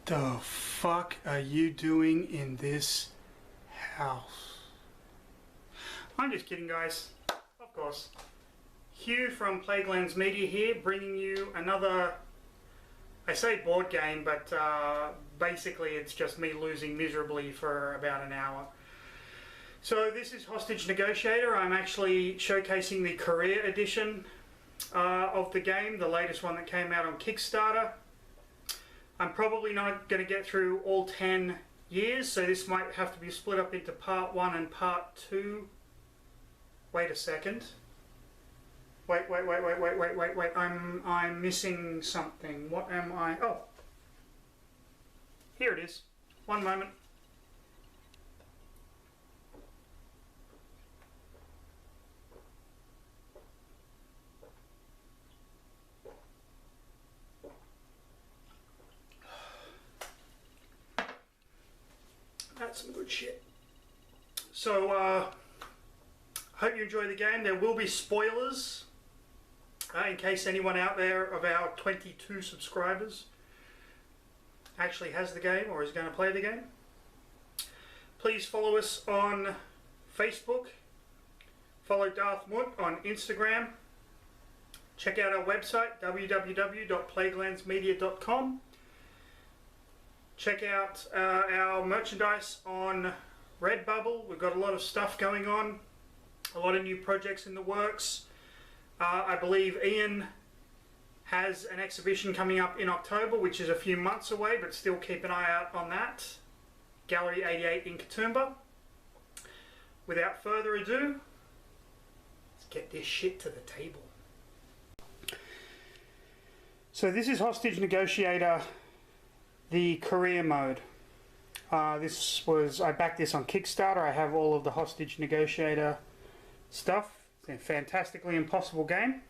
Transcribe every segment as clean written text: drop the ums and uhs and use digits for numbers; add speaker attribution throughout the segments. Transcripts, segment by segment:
Speaker 1: the fuck are you doing in this house? I'm just kidding, guys. Of course. Hugh from Plaguelands Media here, bringing you another, I say board game, but basically it's just me losing miserably for about an hour. So this is Hostage Negotiator. I'm actually showcasing the career edition of the game, the latest one that came out on Kickstarter. I'm probably not going to get through all 10 years, so this might have to be split up into part 1 and part 2. Wait a second. Wait, I'm missing something. What am I? Oh, here it is. One moment. That's some good shit. So, hope you enjoy the game. There will be spoilers in case anyone out there of our 22 subscribers actually has the game or is going to play the game. Please follow us on Facebook. Follow Darth Mutt on Instagram. Check out our website, www.plaguelandsmedia.com. Check out our merchandise on Redbubble. We've got a lot of stuff going on, a lot of new projects in the works. I believe Ian has an exhibition coming up in October, which is a few months away, but still keep an eye out on that. Gallery 88 in Katoomba. Without further ado, let's get this shit to the table. So this is Hostage Negotiator, the career mode. I backed this on Kickstarter. I have all of the Hostage Negotiator stuff. It's a fantastically impossible game.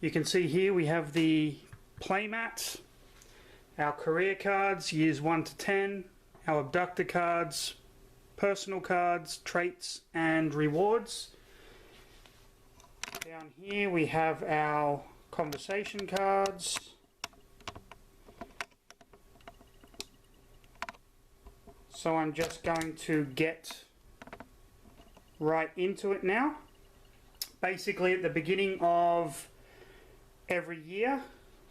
Speaker 1: You can see here we have the playmat, our career cards, years 1 to 10, our abductor cards, personal cards, traits and rewards. Down here we have our conversation cards. So I'm just going to get right into it now. Basically, at the beginning of every year,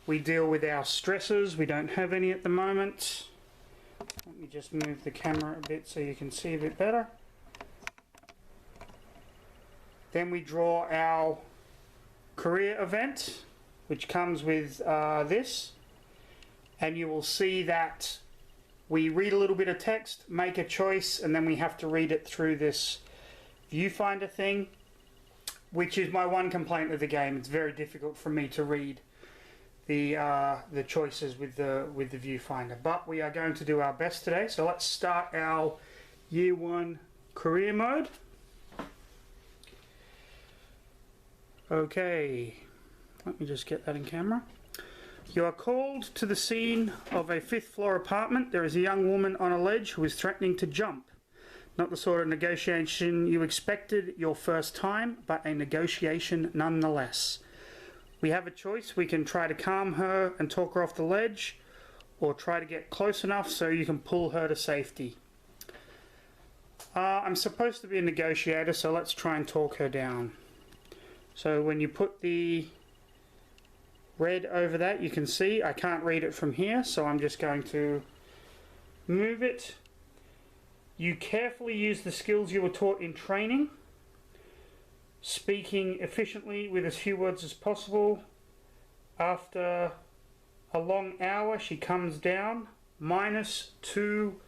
Speaker 1: we deal with our stresses. We don't have any at the moment. Let me just move the camera a bit so you can see a bit better. Then we draw our career event, which comes with this. And you will see that we read a little bit of text, make a choice, and then we have to read it through this viewfinder thing, which is my one complaint with the game. It's very difficult for me to read the choices with the viewfinder. But we are going to do our best today. So let's start our year 1 career mode. Okay, let me just get that in camera. You are called to the scene of a 5th floor apartment. There is a young woman on a ledge who is threatening to jump. Not the sort of negotiation you expected your first time, but a negotiation nonetheless. We have a choice. We can try to calm her and talk her off the ledge, or try to get close enough so you can pull her to safety. I'm supposed to be a negotiator, so let's try and talk her down. So when you put the red over that, you can see I can't read it from here, so I'm just going to move it. You carefully use the skills you were taught in training, speaking efficiently with as few words as possible. After a long hour, she comes down, -2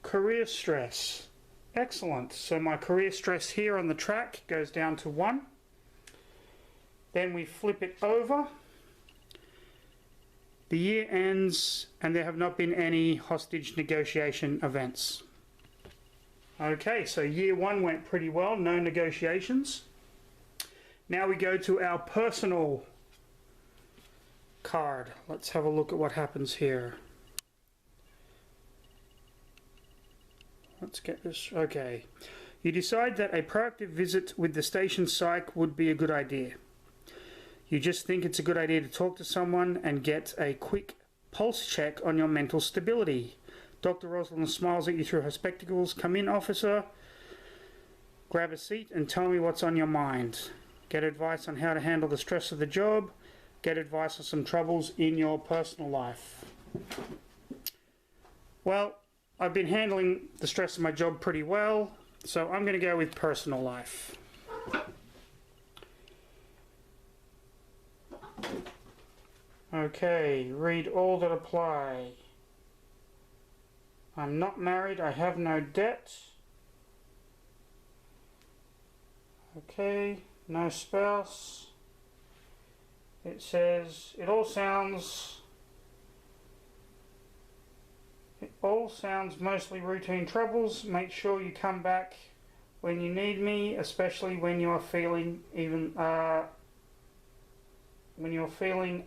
Speaker 1: career stress. Excellent. So my career stress here on the track goes down to 1. Then we flip it over. The year ends and there have not been any hostage negotiation events. Okay, so year 1 went pretty well, no negotiations. Now we go to our personal card. Let's have a look at what happens here. Let's get this, okay. You decide that a proactive visit with the station psych would be a good idea. You just think it's a good idea to talk to someone and get a quick pulse check on your mental stability. Dr. Rosalind smiles at you through her spectacles. Come in, officer. Grab a seat and tell me what's on your mind. Get advice on how to handle the stress of the job. Get advice on some troubles in your personal life. Well, I've been handling the stress of my job pretty well, so I'm going to go with personal life. Okay, read all that apply. I'm not married, I have no debt. Okay, no spouse. It says, it all sounds mostly routine troubles. Make sure you come back when you need me, especially when you're feeling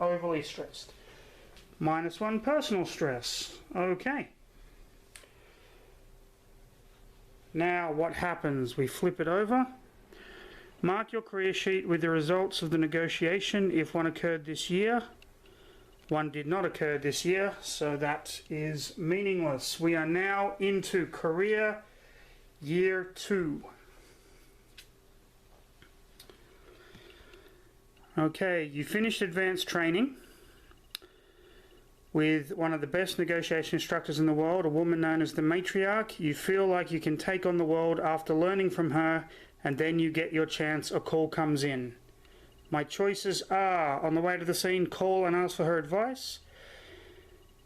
Speaker 1: overly stressed. -1 personal stress. Okay. Now what happens? We flip it over. Mark your career sheet with the results of the negotiation if one occurred this year. One did not occur this year, so that is meaningless. We are now into career year 2. Okay, you finished advanced training with one of the best negotiation instructors in the world, a woman known as the matriarch. You feel like you can take on the world after learning from her, and then you get your chance. A call comes in. My choices are, on the way to the scene, call and ask for her advice.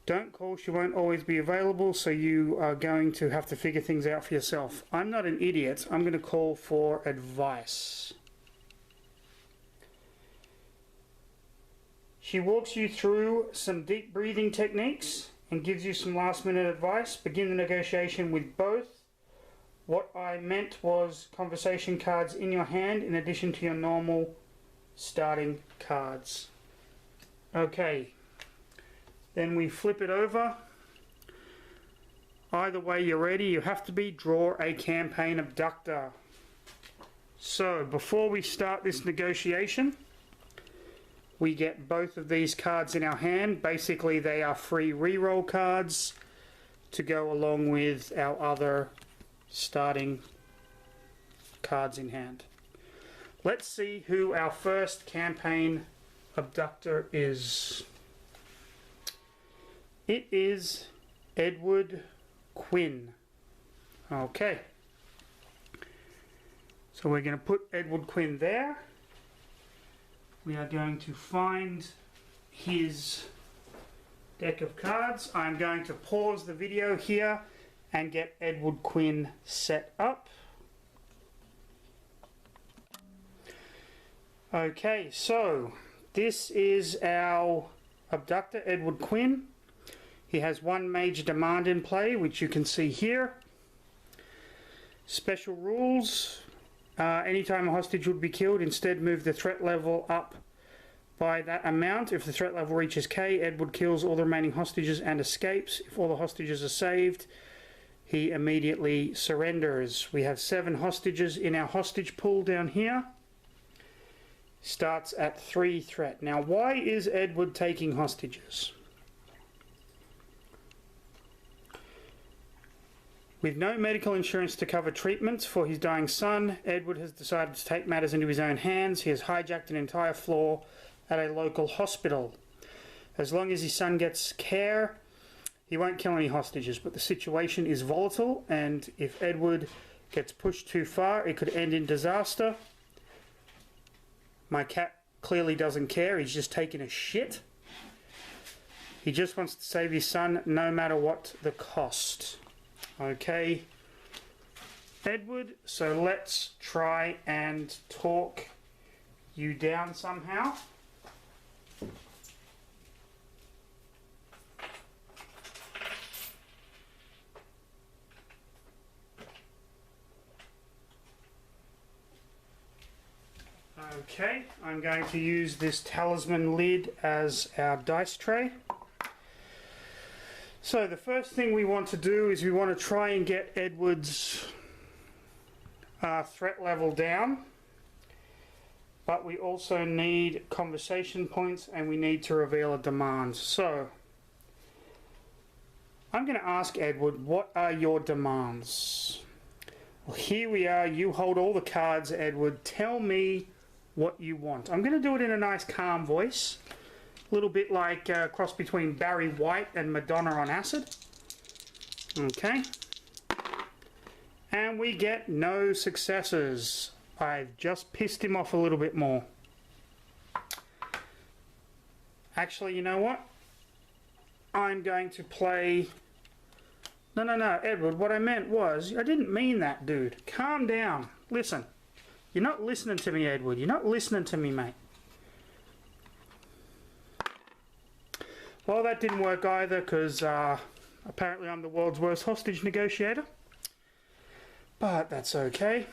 Speaker 1: Don't call, she won't always be available, so you are going to have to figure things out for yourself. I'm not an idiot, I'm going to call for advice. She walks you through some deep breathing techniques and gives you some last minute advice. Begin the negotiation with both. What I meant was conversation cards in your hand in addition to your normal starting cards. Okay, then we flip it over. Either way you're ready, you have to be draw a campaign abductor. So before we start this negotiation, we get both of these cards in our hand. Basically they are free reroll cards to go along with our other starting cards in hand. Let's see who our first campaign abductor is. It is Edward Quinn. Okay. So we're going to put Edward Quinn there. We are going to find his deck of cards. I'm going to pause the video here and get Edward Quinn set up. Okay, so this is our abductor, Edward Quinn. He has one major demand in play, which you can see here. Special rules. Anytime a hostage would be killed, instead move the threat level up by that amount. If the threat level reaches K, Edward kills all the remaining hostages and escapes. If all the hostages are saved, he immediately surrenders. We have 7 hostages in our hostage pool down here. Starts at 3 threat. Now, why is Edward taking hostages? With no medical insurance to cover treatments for his dying son, Edward has decided to take matters into his own hands. He has hijacked an entire floor at a local hospital. As long as his son gets care, he won't kill any hostages, but the situation is volatile, and if Edward gets pushed too far, it could end in disaster. My cat clearly doesn't care, he's just taking a shit. He just wants to save his son no matter what the cost. Okay, Edward, so let's try and talk you down somehow. Okay, I'm going to use this talisman lid as our dice tray. So the first thing we want to do is we want to try and get Edward's threat level down, but we also need conversation points and we need to reveal a demand. So I'm going to ask Edward, what are your demands? Well, here we are. You hold all the cards, Edward. Tell me what you want. I'm going to do it in a nice calm voice. A little bit like a cross between Barry White and Madonna on acid. Okay. And we get no successes. I've just pissed him off a little bit more. Actually, you know what? I'm going to play... No, Edward, what I meant was... I didn't mean that, dude. Calm down. Listen. You're not listening to me, Edward. You're not listening to me, mate. Well, that didn't work either, because apparently I'm the world's worst hostage negotiator. But that's okay.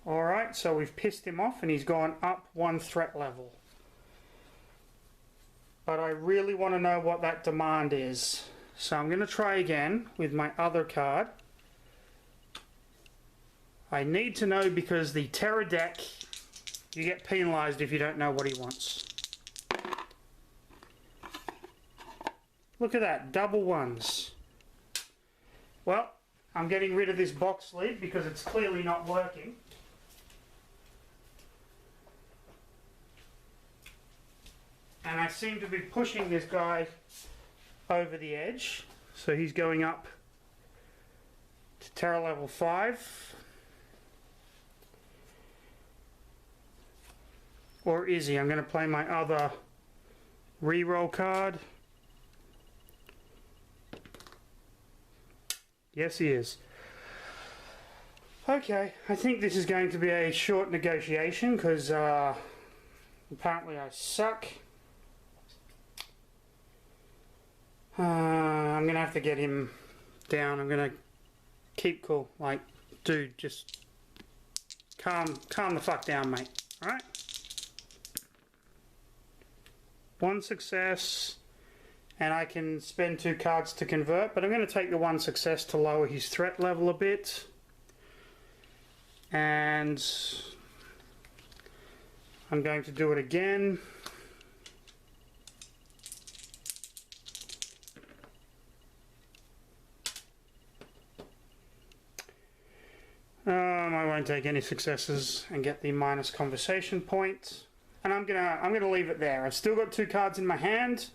Speaker 1: Alright, so we've pissed him off and he's gone up 1 threat level. But I really want to know what that demand is. So I'm going to try again with my other card. I need to know because the Terror deck, you get penalised if you don't know what he wants. Look at that, double ones. Well, I'm getting rid of this box lid because it's clearly not working. And I seem to be pushing this guy over the edge. So he's going up to Terror level 5. Or is he? I'm going to play my other reroll card. Yes, he is. Okay, I think this is going to be a short negotiation because apparently I suck. I'm going to have to get him down. I'm going to keep cool. Like, dude, just calm the fuck down, mate. Alright? 1 success. And I can spend 2 cards to convert, but I'm going to take the 1 success to lower his threat level a bit. And I'm going to do it again. I won't take any successes and get the minus conversation point. And I'm gonna leave it there. I've still got 2 cards in my hand.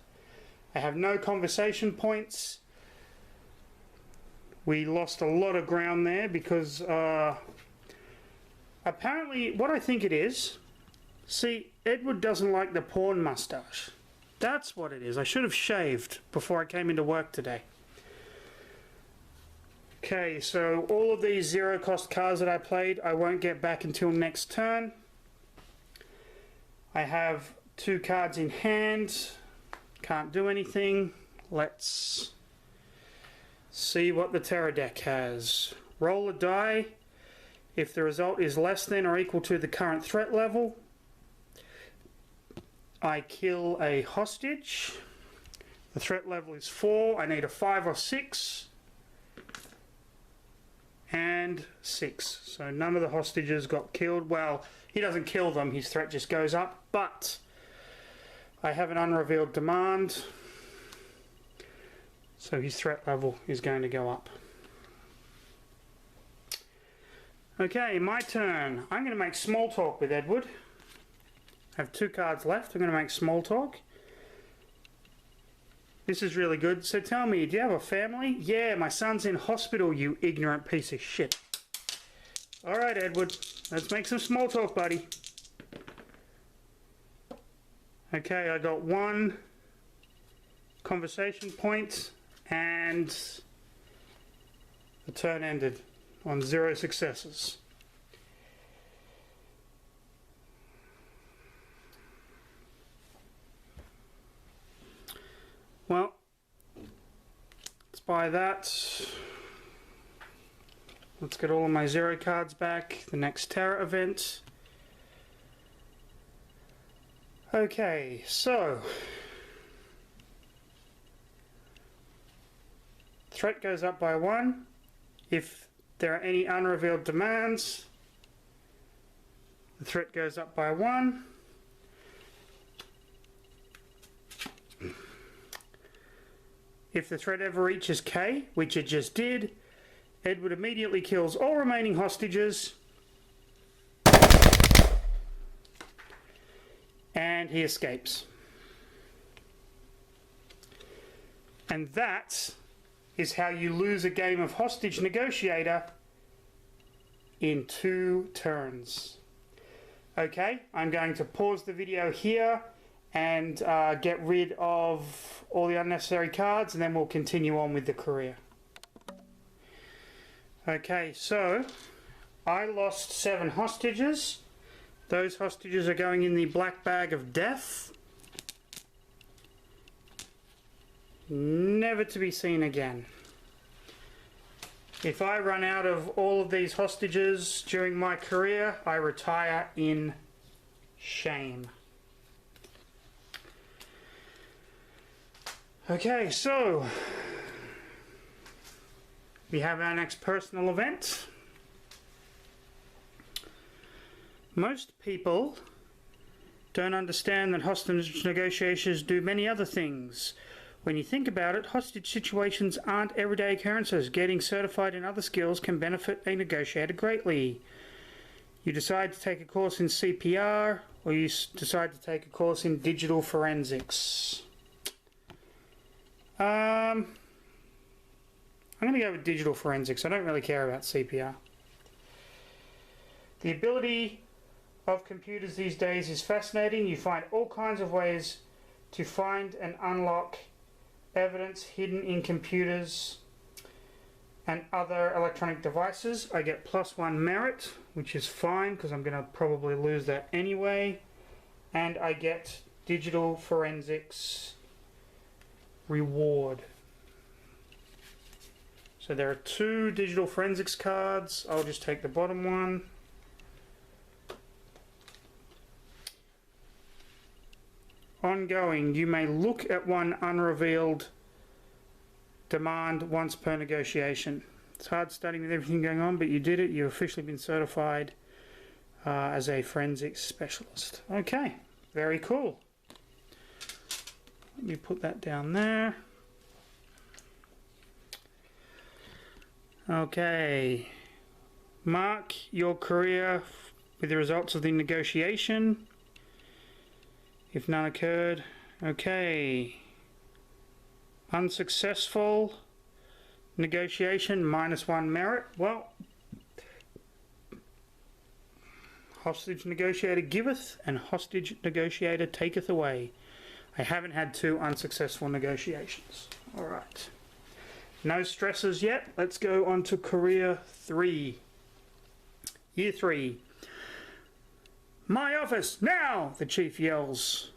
Speaker 1: I have no conversation points. We lost a lot of ground there because apparently what I think it is, see, Edward doesn't like the porn mustache. That's what it is. I should have shaved before I came into work today. Okay, so all of these 0 cost cards that I played, I won't get back until next turn. I have 2 cards in hand. Can't do anything. Let's see what the Terror deck has. Roll a die. If the result is less than or equal to the current threat level, I kill a hostage. The threat level is 4. I need a 5 or 6. And 6. So none of the hostages got killed. Well, he doesn't kill them. His threat just goes up. But I have an unrevealed demand. So his threat level is going to go up. Okay, my turn. I'm going to make small talk with Edward. I have 2 cards left. I'm going to make small talk. This is really good. So tell me, do you have a family? Yeah, my son's in hospital, you ignorant piece of shit. Alright, Edward. Let's make some small talk, buddy. Okay, I got 1 conversation point and the turn ended on 0 successes. Well, let's buy that. Let's get all of my 0 cards back. The next Terror event. Okay, so threat goes up by 1. If there are any unrevealed demands, the threat goes up by 1. If the threat ever reaches K, which it just did, Edward immediately kills all remaining hostages and he escapes. And that is how you lose a game of Hostage Negotiator in 2 turns. Okay, I'm going to pause the video here and get rid of all the unnecessary cards, and then we'll continue on with the career. Okay, so I lost 7 hostages. Those hostages are going in the black bag of death. Never to be seen again. If I run out of all of these hostages during my career, I retire in shame. Okay, so we have our next personal event. Most people don't understand that hostage negotiations do many other things. When you think about it, hostage situations aren't everyday occurrences. Getting certified in other skills can benefit a negotiator greatly. You decide to take a course in CPR, or you decide to take a course in digital forensics. I'm going to go with digital forensics. I don't really care about CPR. The ability of computers these days is fascinating. You find all kinds of ways to find and unlock evidence hidden in computers and other electronic devices. I get +1 merit, which is fine because I'm going to probably lose that anyway. And I get digital forensics reward. So there are 2 digital forensics cards. I'll just take the bottom one. Ongoing, you may look at one unrevealed demand once per negotiation. It's hard studying with everything going on, but you did it. You've officially been certified as a forensics specialist. Okay, very cool. Let me put that down there. Okay, mark your career with the results of the negotiation. If none occurred, okay. Unsuccessful negotiation, -1 merit. Well, hostage negotiator giveth and hostage negotiator taketh away. I haven't had 2 unsuccessful negotiations. Alright. No stresses yet. Let's go on to career 3. Year 3. My office, now! The chief yells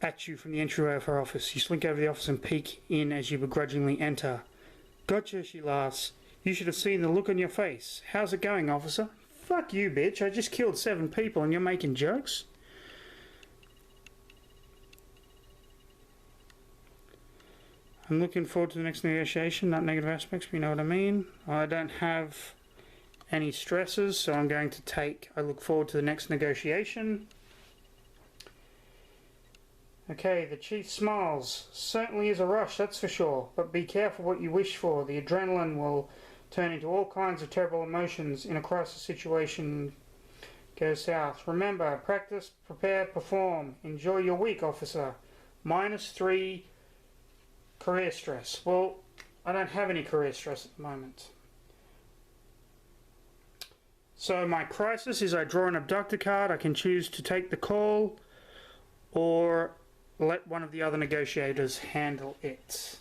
Speaker 1: at you from the entryway of her office. You slink over the office and peek in as you begrudgingly enter. Gotcha, she laughs. You should have seen the look on your face. How's it going, officer? Fuck you, bitch. I just killed 7 people and you're making jokes? I'm looking forward to the next negotiation. Not negative aspects, but you know what I mean. I don't have any stresses, so I'm going to take, I look forward to the next negotiation. Okay, the chief smiles. Certainly is a rush, that's for sure, but be careful what you wish for. The adrenaline will turn into all kinds of terrible emotions in a crisis situation goes south. Remember, practice, prepare, perform. Enjoy your week, officer. -3 career stress. Well, I don't have any career stress at the moment. So my crisis is I draw an abductor card. I can choose to take the call or let one of the other negotiators handle it.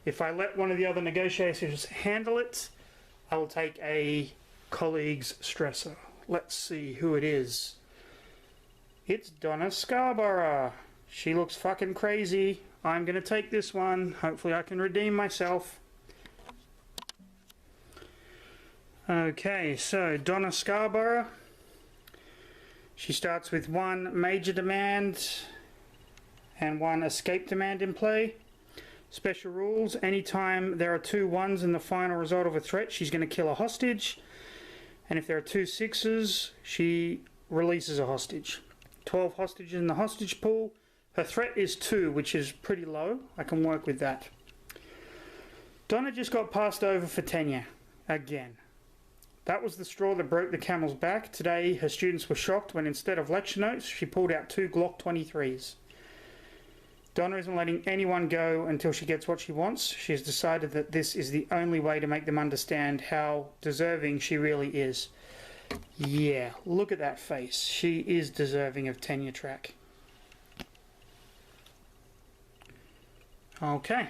Speaker 1: If I let one of the other negotiators handle it, I will take a colleague's stressor. Let's see who it is. It's Donna Scarborough. She looks fucking crazy. I'm going to take this one. Hopefully I can redeem myself. Okay, so Donna Scarborough. She starts with 1 major demand and 1 escape demand in play. Special rules: anytime there are 2 1s in the final result of a threat, she's going to kill a hostage. And if there are 2 6s, she releases a hostage. 12 hostages in the hostage pool. Her threat is 2, which is pretty low. I can work with that. Donna just got passed over for tenure. Again. That was the straw that broke the camel's back. Today, her students were shocked when instead of lecture notes, she pulled out 2 Glock 23s. Donna isn't letting anyone go until she gets what she wants. She has decided that this is the only way to make them understand how deserving she really is. Yeah, look at that face. She is deserving of tenure track. Okay.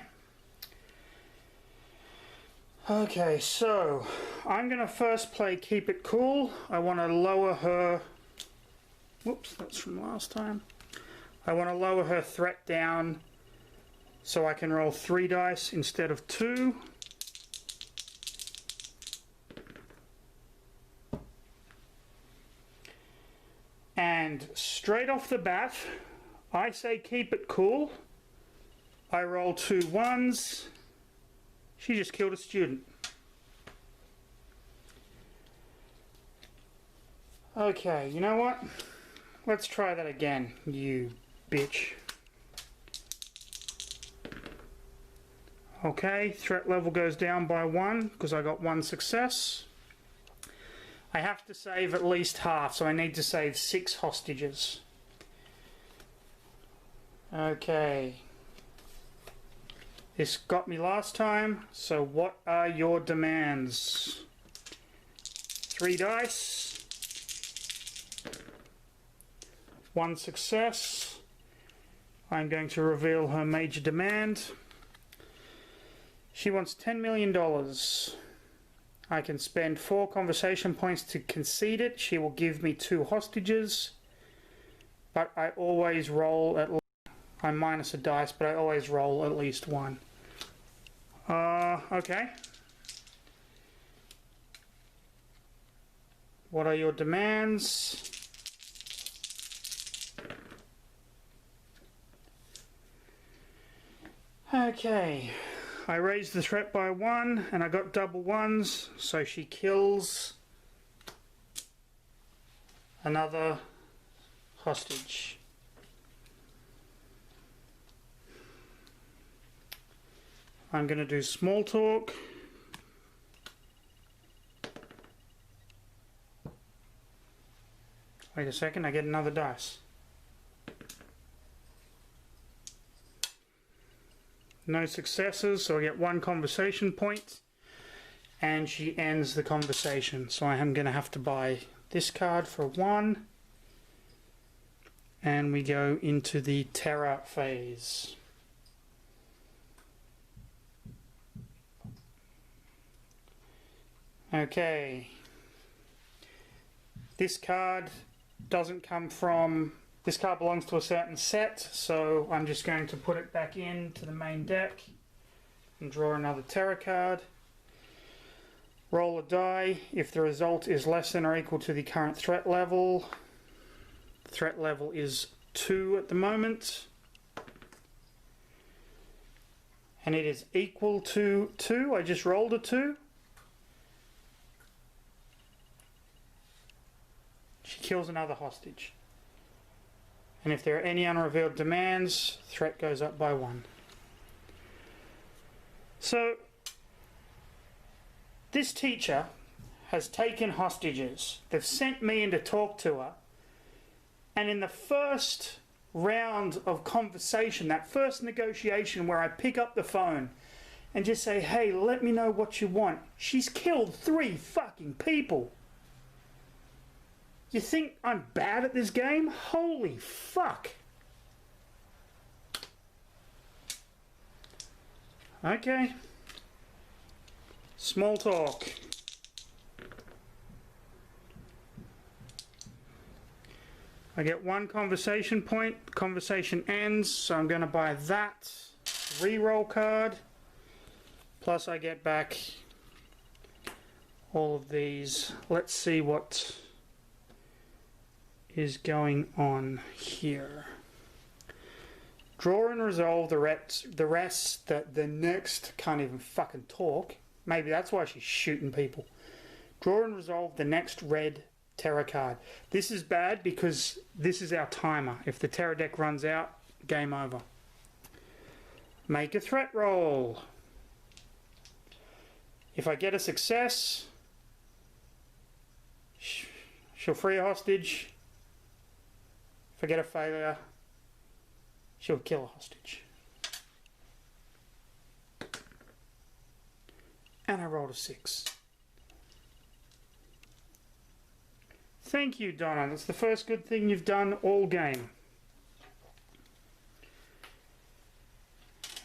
Speaker 1: Okay, so I'm going to first play Keep It Cool. I want to lower her... Whoops, that's from last time. I want to lower her threat down so I can roll 3 dice instead of 2. And straight off the bat, I say keep it cool. I roll 2 1s. She just killed a student. Okay, you know what? Let's try that again, you bitch. Okay, threat level goes down by 1 because I got 1 success. I have to save at least half, so I need to save 6 hostages. Okay. This got me last time, so what are your demands? 3 dice. 1 success. I'm going to reveal her major demand. She wants $10 million. I can spend 4 conversation points to concede it. She will give me 2 hostages. But I always roll at... I'm minus a dice, but I always roll at least 1. Okay. What are your demands? Okay, I raised the threat by 1 and I got double 1s, so she kills another hostage. I'm going to do small talk. Wait a second, I get another dice. No successes, so I get 1 conversation point, and she ends the conversation. So I am going to have to buy this card for 1, and we go into the terror phase. Okay, this card doesn't come from... This card belongs to a certain set, so I'm just going to put it back into the main deck and draw another terror card. Roll a die. If the result is less than or equal to the current threat level, threat level is 2 at the moment, and it is equal to 2. I just rolled a 2. She kills another hostage. And if there are any unrevealed demands, threat goes up by 1. So, this teacher has taken hostages. They've sent me in to talk to her. And in the first round of conversation, that first negotiation where I pick up the phone and just say, hey, let me know what you want, she's killed 3 fucking people. You think I'm bad at this game? Holy fuck. Okay. Small talk. I get 1 conversation point. Conversation ends, so I'm going to buy that reroll card. Plus I get back all of these. Let's see what is going on here. Draw and resolve the rest. The next can't even fucking talk. Maybe that's why she's shooting people. Draw and resolve the next red terror card. This is bad because this is our timer. If the terror deck runs out, game over. Make a threat roll. If I get a success, she'll free a hostage. If I get a failure, she'll kill a hostage. And I rolled a 6. Thank you, Donna. That's the first good thing you've done all game.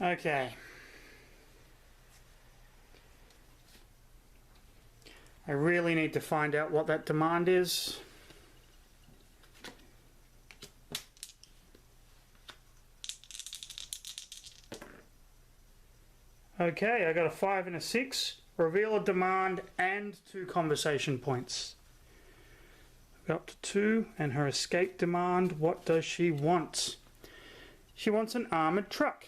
Speaker 1: Okay. I really need to find out what that demand is. Okay, I got a 5 and a 6. Reveal a demand and 2 conversation points. We're up to 2, and her escape demand, what does she want? She wants an armoured truck.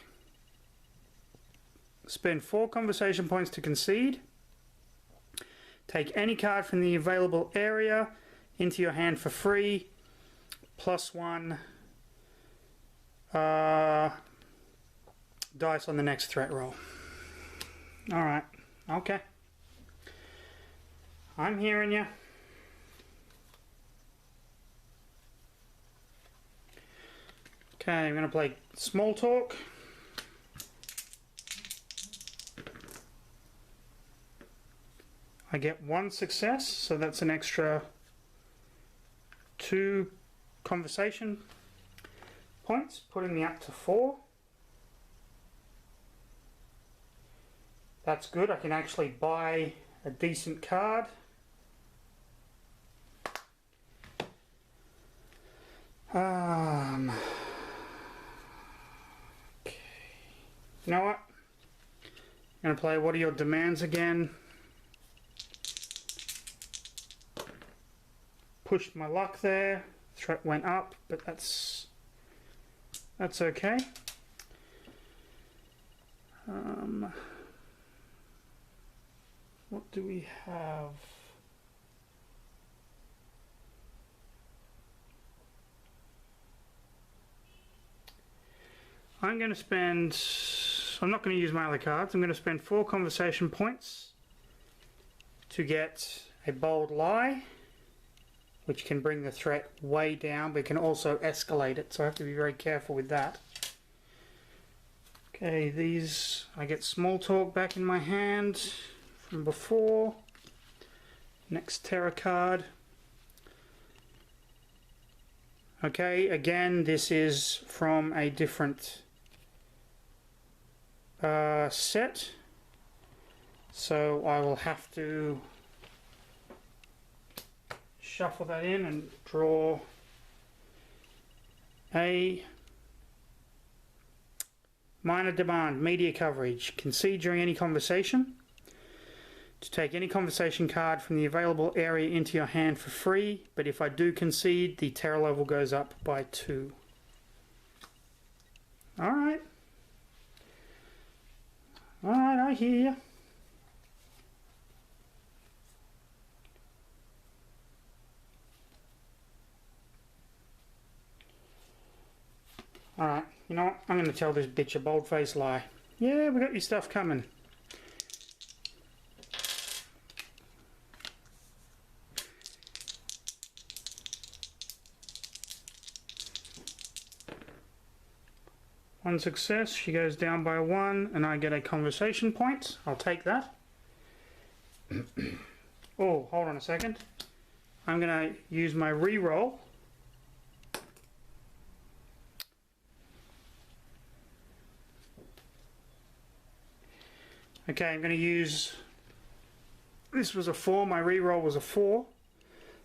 Speaker 1: Spend 4 conversation points to concede. Take any card from the available area into your hand for free. +1 dice on the next threat roll. Alright, okay. I'm hearing you. Okay, I'm going to play small talk. I get 1 success, so that's an extra 2 conversation points, putting me up to 4. That's good, I can actually buy a decent card. Okay. You know what? I'm going to play what are your demands again. Pushed my luck there. Threat went up, but that's okay. What do we have? I'm going to spend... I'm not going to use my other cards. I'm going to spend 4 conversation points to get a bold lie, which can bring the threat way down, but can also escalate it, so I have to be very careful with that. Okay, these... I get small talk back in my hand from before. Next terror card. Okay, again, this is from a different set, so I will have to shuffle that in and draw a minor demand, media coverage. Concede during any conversation. To take any conversation card from the available area into your hand for free, but if I do concede, the terror level goes up by 2. Alright. Alright, I hear you. Alright, you know what? I'm going to tell this bitch a bold-faced lie. Yeah, we got your stuff coming. One success, she goes down by 1, and I get a conversation point. I'll take that. Oh, hold on a second. I'm going to use my re-roll. Okay, I'm going to use... This was a 4, my re-roll was a 4.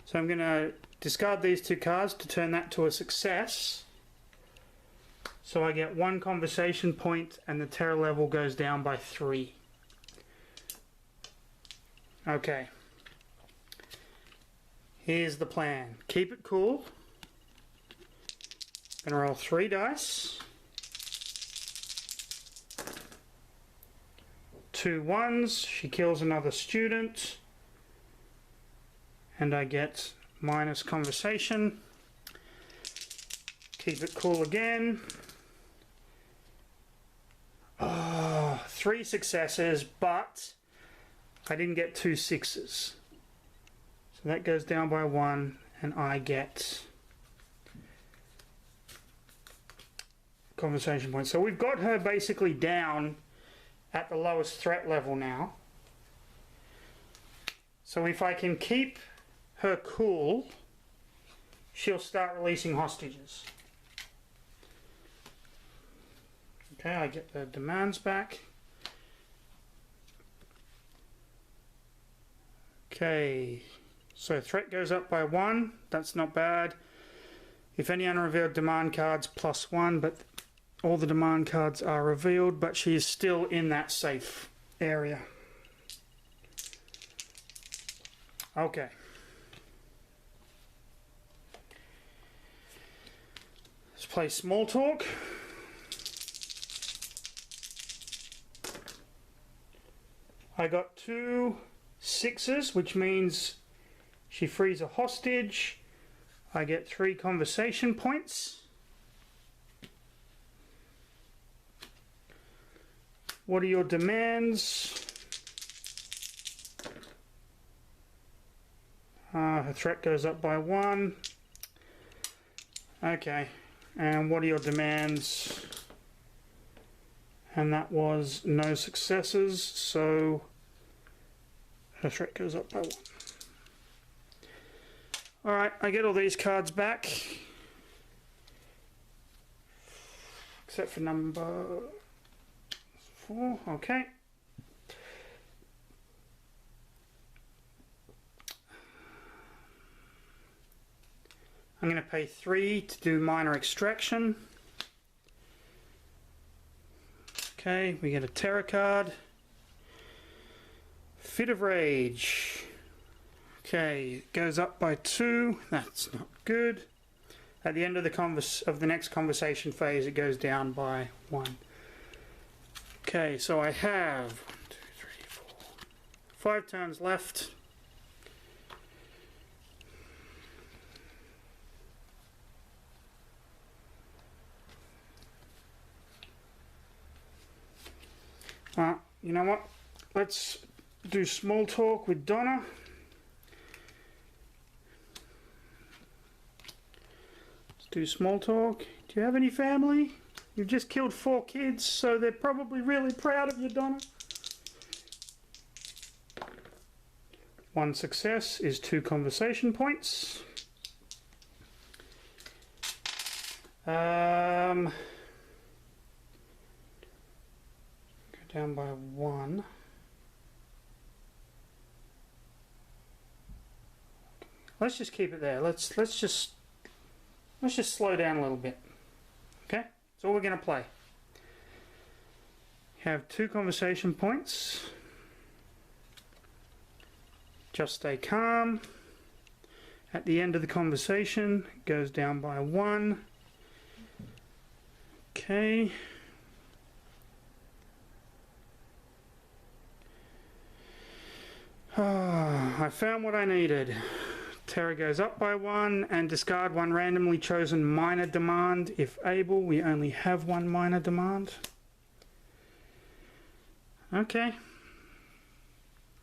Speaker 1: So I'm going to discard these 2 cards to turn that to a success. So I get 1 conversation point and the terror level goes down by 3. Okay. Here's the plan. Keep it cool. Gonna roll 3 dice. 2 1s. She kills another student. And I get minus conversation. Keep it cool again. Oh, 3 successes, but I didn't get 2 6s. So that goes down by 1, and I get conversation points. So we've got her basically down at the lowest threat level now. So if I can keep her cool, she'll start releasing hostages. Okay, I get the demands back. Okay, so threat goes up by 1. That's not bad. If any unrevealed demand cards, +1, but all the demand cards are revealed, but she is still in that safe area. Okay. Let's play small talk. I got 2 6s, which means she frees a hostage. I get 3 conversation points. What are your demands? Her threat goes up by 1. Okay, and what are your demands? And that was no successes, so her threat goes up by 1. Alright, I get all these cards back. Except for number 4, okay. I'm going to pay 3 to do minor extraction. Okay, we get a terror card. Fit of Rage. Okay, it goes up by 2. That's not good. At the end of the next conversation phase, it goes down by 1. Okay, so I have 1, 2, 3, 4, 5 turns left. You know what? Let's do small talk with Donna. Let's do small talk. Do you have any family? You've just killed 4 kids, so they're probably really proud of you, Donna. 1 success is 2 conversation points. Go down by 1. Let's just keep it there. Let's just slow down a little bit. Okay? That's all we're going to play. Have 2 conversation points. Just stay calm. At the end of the conversation, it goes down by 1. Okay. I found what I needed. Terror goes up by 1 and discard 1 randomly chosen minor demand. If able, we only have 1 minor demand. Okay.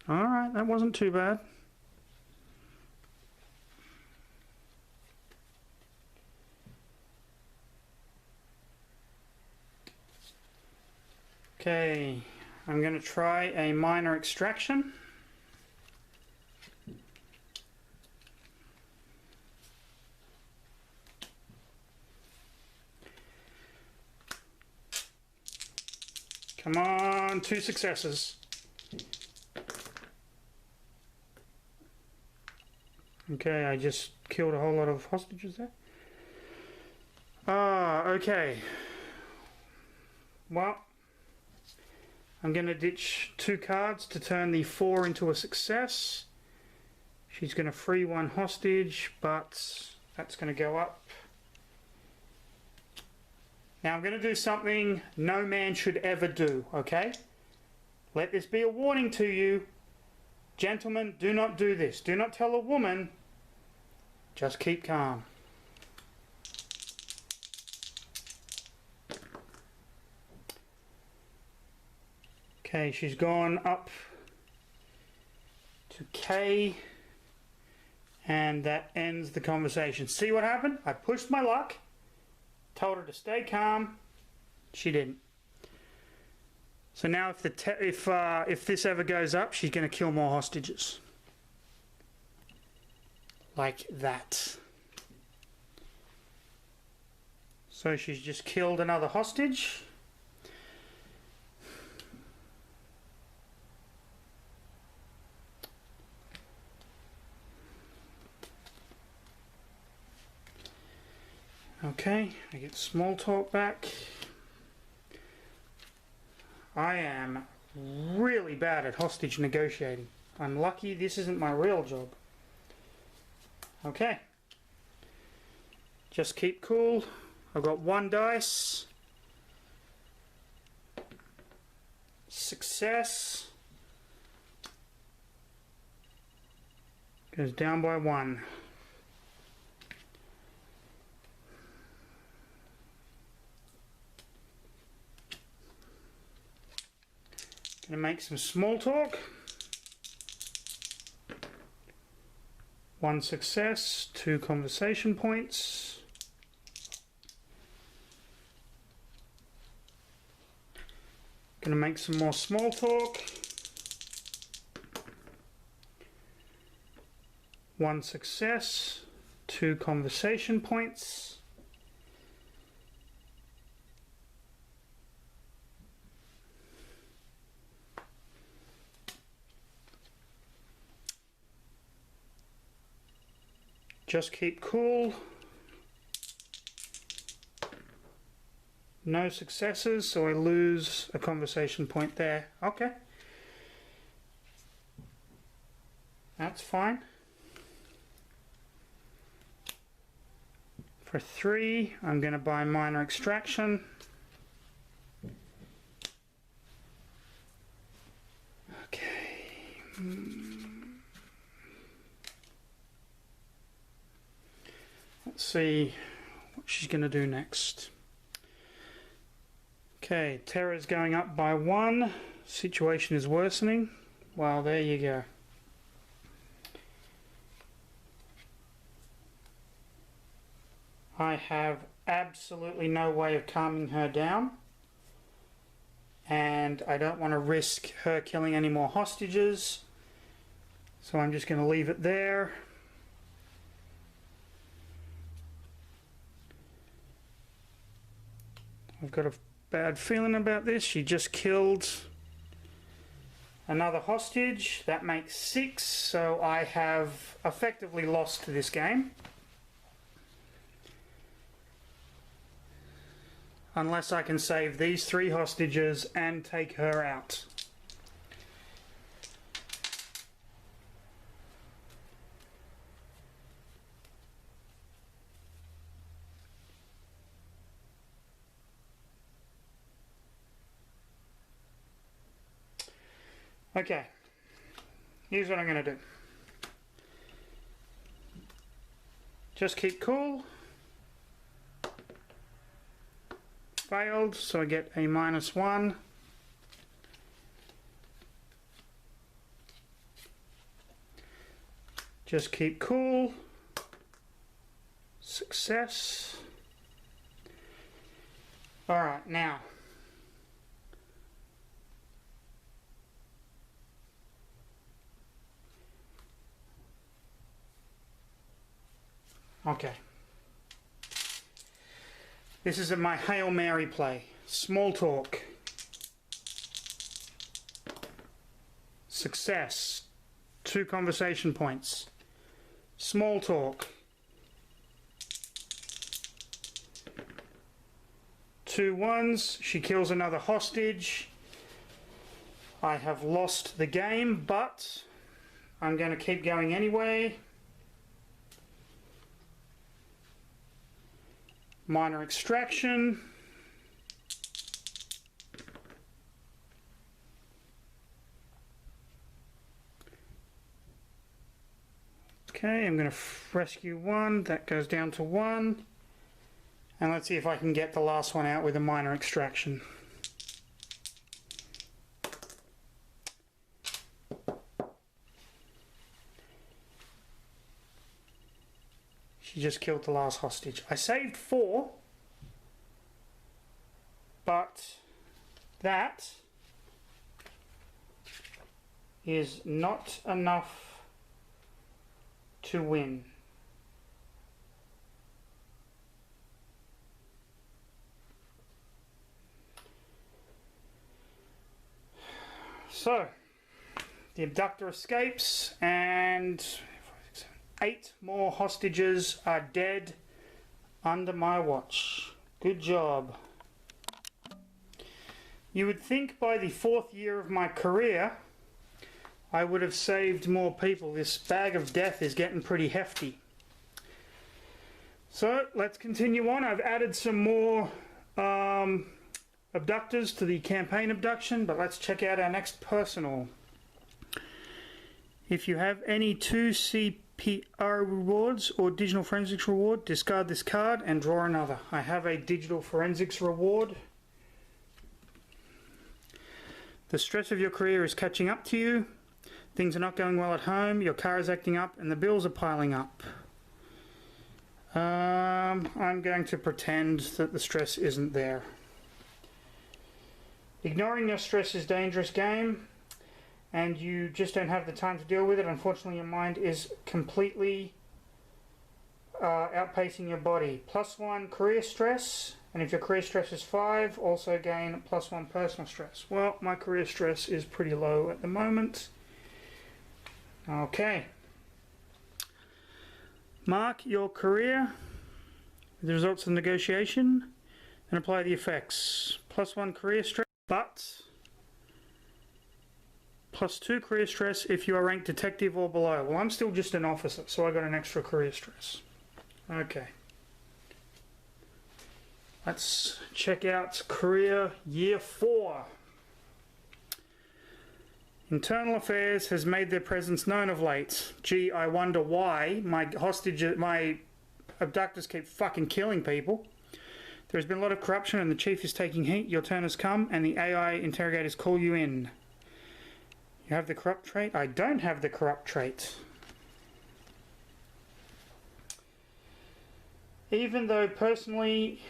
Speaker 1: Alright, that wasn't too bad. Okay, I'm going to try a minor extraction. Come on, 2 successes. Okay, I just killed a whole lot of hostages there. Okay. Well, I'm going to ditch 2 cards to turn the 4 into a success. She's going to free 1 hostage, but that's going to go up. Now I'm going to do something no man should ever do, okay? Let this be a warning to you. Gentlemen, do not do this. Do not tell a woman. Just keep calm. Okay, she's gone up to K, and that ends the conversation. See what happened? I pushed my luck, told her to stay calm. She didn't. So now if this ever goes up, she's going to kill more hostages. Like that. So she's just killed another hostage. Okay, I get small talk back. I am really bad at hostage negotiating. I'm lucky this isn't my real job. Okay. Just keep cool. I've got 1 dice. Success. Goes down by 1. Gonna make some small talk. 1 success, 2 conversation points. Gonna make some more small talk. 1 success, 2 conversation points. Just keep cool. No successes, so I lose a conversation point there. Okay. That's fine. For 3, I'm going to buy minor extraction. Okay. Let's see what she's going to do next. Okay, terror's going up by 1. Situation is worsening. Well, there you go. I have absolutely no way of calming her down. And I don't want to risk her killing any more hostages. So I'm just going to leave it there. I've got a bad feeling about this. She just killed another hostage. That makes 6, so I have effectively lost this game. Unless I can save these 3 hostages and take her out. Okay, here's what I'm going to do. Just keep cool. Failed, so I get a -1. Just keep cool. Success. Alright, now. Okay. This is my Hail Mary play. Small talk. Success. 2 conversation points. Small talk. 2 ones. She kills another hostage. I have lost the game, but I'm going to keep going anyway. Minor extraction. Okay, I'm going to rescue 1. That goes down to 1. And let's see if I can get the last one out with a minor extraction. She just killed the last hostage. I saved 4, but that is not enough to win. So, the abductor escapes and 8 more hostages are dead under my watch. Good job. You would think by the 4th year of my career I would have saved more people. This bag of death is getting pretty hefty. So let's continue on. I've added some more abductors to the campaign abduction, but let's check out our next personal. If you have any 2 CPR rewards or digital forensics reward, discard this card and draw another. I have a digital forensics reward. The stress of your career is catching up to you. Things are not going well at home, your car is acting up, and the bills are piling up. I'm going to pretend that the stress isn't there. Ignoring your stress is a dangerous game, and you just don't have the time to deal with it. Unfortunately, your mind is completely outpacing your body. +1 career stress, and if your career stress is 5, also gain +1 personal stress. Well, my career stress is pretty low at the moment. Okay. Mark your career with the results of the negotiation and apply the effects. +1 career stress, but +2 career stress if you are ranked detective or below. Well, I'm still just an officer, so I got an extra career stress. Okay. Let's check out career year 4. Internal Affairs has made their presence known of late. Gee, I wonder why my abductors keep fucking killing people. There has been a lot of corruption and the chief is taking heat. Your turn has come and the AI interrogators call you in. You have the corrupt trait? I don't have the corrupt trait. Even though personally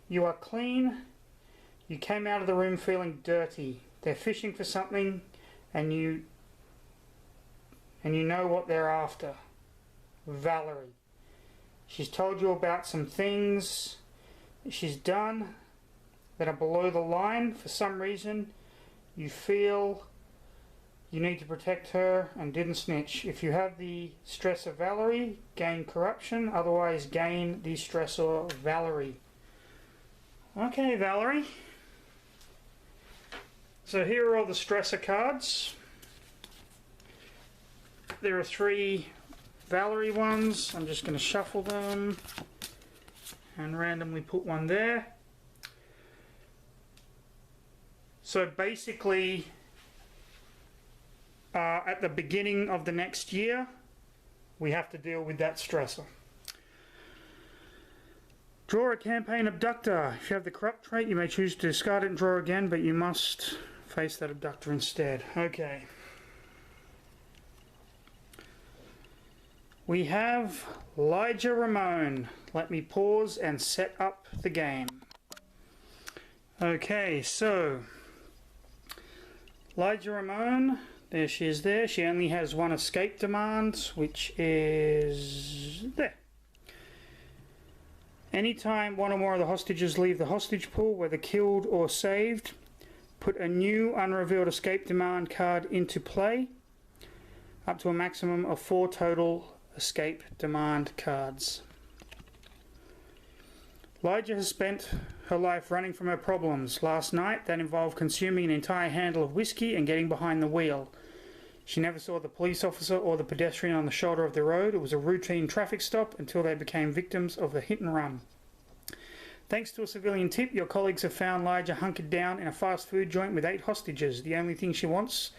Speaker 1: you are clean, you came out of the room feeling dirty. They're fishing for something and you know what they're after. Valerie. She's told you about some things she's done that are below the line. For some reason you feel you need to protect her and didn't snitch. If you have the stress of Valerie, gain corruption. Otherwise gain the stressor Valerie. Okay, Valerie. So here are all the stressor cards. There are 3 Valerie ones. I'm just going to shuffle them and randomly put one there. So basically, at the beginning of the next year, we have to deal with that stressor. Draw a campaign abductor. If you have the corrupt trait, you may choose to discard it and draw again, but you must face that abductor instead. Okay. We have Elijah Ramon. Let me pause and set up the game. Okay, so Elijah Ramon, there she is there. She only has 1 escape demand, which is there. Anytime 1 or more of the hostages leave the hostage pool, whether killed or saved, put a new unrevealed escape demand card into play, up to a maximum of 4 total escape demand cards. Elijah has spent her life running from her problems. Last night, that involved consuming an entire handle of whiskey and getting behind the wheel. She never saw the police officer or the pedestrian on the shoulder of the road. It was a routine traffic stop until they became victims of the hit and run. Thanks to a civilian tip, your colleagues have found Elijah hunkered down in a fast food joint with 8 hostages. The only thing she wants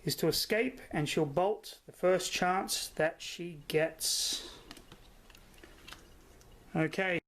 Speaker 1: is to escape, and she'll bolt the first chance that she gets. Okay.